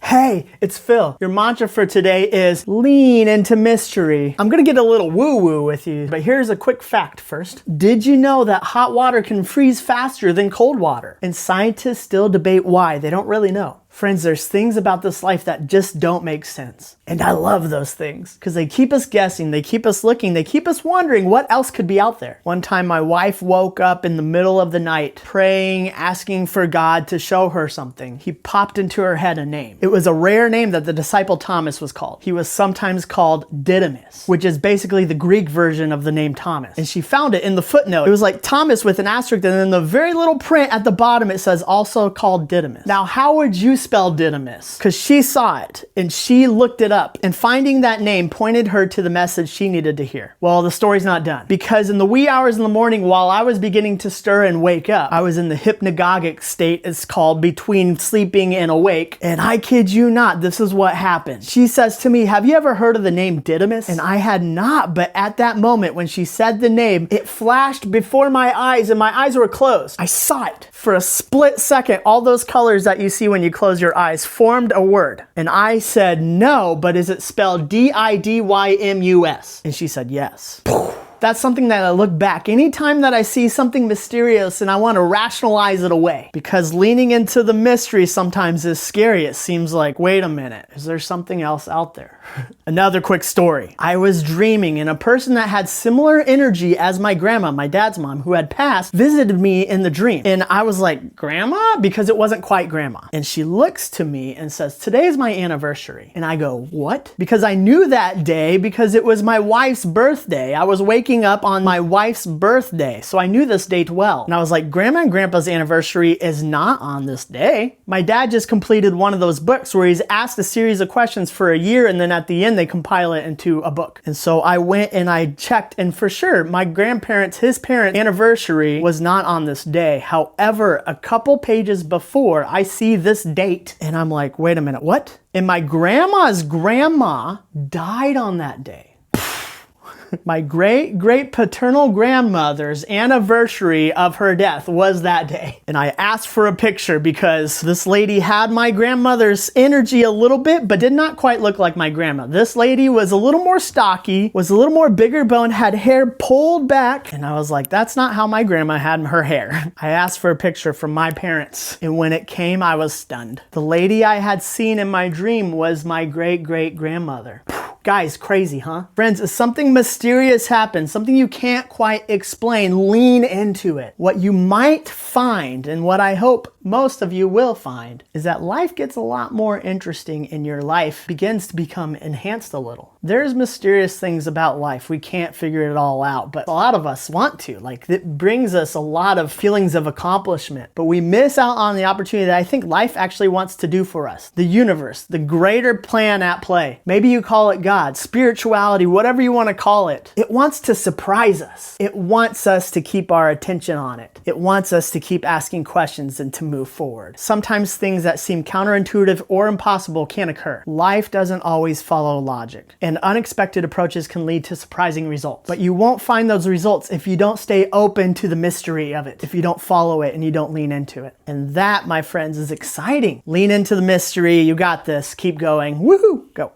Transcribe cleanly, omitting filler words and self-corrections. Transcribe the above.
Hey, it's Phil. Your mantra for today is lean into mystery. I'm gonna get a little woo-woo with you, but here's a quick fact first. Did you know that hot water can freeze faster than cold water? And scientists still debate why. They don't really know. Friends, there's things about this life that just don't make sense. And I love those things because they keep us guessing, they keep us looking, they keep us wondering what else could be out there. One time my wife woke up in the middle of the night praying, asking for God to show her something. He popped into her head a name. It was a rare name that the disciple Thomas was called. He was sometimes called Didymus, which is basically the Greek version of the name Thomas. And she found it in the footnote. It was like Thomas with an asterisk, and then the very little print at the bottom it says also called Didymus. Now how would you spell Didymus? Because she saw it and she looked it up, and finding that name pointed her to the message she needed to hear. Well, the story's not done, because in the wee hours in the morning while I was beginning to stir and wake up, I was in the hypnagogic state, it's called, between sleeping and awake, and I kid you not, this is what happened. She says to me, have you ever heard of the name Didymus? And I had not, but at that moment when she said the name, it flashed before my eyes and my eyes were closed. I saw it. For a split second, all those colors that you see when you close your eyes formed a word. And I said, no, but is it spelled D-I-D-Y-M-U-S? And she said, yes. That's something that I look back anytime that I see something mysterious and I want to rationalize it away, because leaning into the mystery sometimes is scary. It seems like, wait a minute, is there something else out there? Another quick story. I was dreaming and a person that had similar energy as my grandma, my dad's mom, who had passed, visited me in the dream. And I was like, grandma? Because it wasn't quite grandma. And she looks to me and says, today is my anniversary. And I go, what? Because I knew that day because it was my wife's birthday. I was waking up on my wife's birthday, so I knew this date well. And I was like, Grandma and Grandpa's anniversary is not on this day. My dad just completed one of those books where he's asked a series of questions for a year, and then at the end they compile it into a book. And so I went and I checked, and for sure my grandparents, his parents' anniversary was not on this day. However, a couple pages before, I see this date and I'm like, wait a minute, what? And my grandma's grandma died on that day. My great paternal grandmother's anniversary of her death was that day. And I asked for a picture because this lady had my grandmother's energy a little bit, but did not quite look like my grandma. This lady was a little more stocky, was a little more bigger boned, had hair pulled back. And I was like, that's not how my grandma had her hair. I asked for a picture from my parents. And when it came, I was stunned. The lady I had seen in my dream was my great grandmother. Guys, crazy, huh? Friends, if something mysterious happens, something you can't quite explain, lean into it. What you might find, and what I hope most of you will find, is that life gets a lot more interesting and your life begins to become enhanced a little. There's mysterious things about life. We can't figure it all out, but a lot of us want to. Like, it brings us a lot of feelings of accomplishment, but we miss out on the opportunity that I think life actually wants to do for us. The universe, the greater plan at play. Maybe you call it God, spirituality, whatever you want to call it. It wants to surprise us. It wants us to keep our attention on it. It wants us to keep asking questions and to move forward. Sometimes things that seem counterintuitive or impossible can occur. Life doesn't always follow logic, and unexpected approaches can lead to surprising results. But you won't find those results if you don't stay open to the mystery of it, if you don't follow it and you don't lean into it. And that, my friends, is exciting. Lean into the mystery. You got this. Keep going. Woohoo! Go.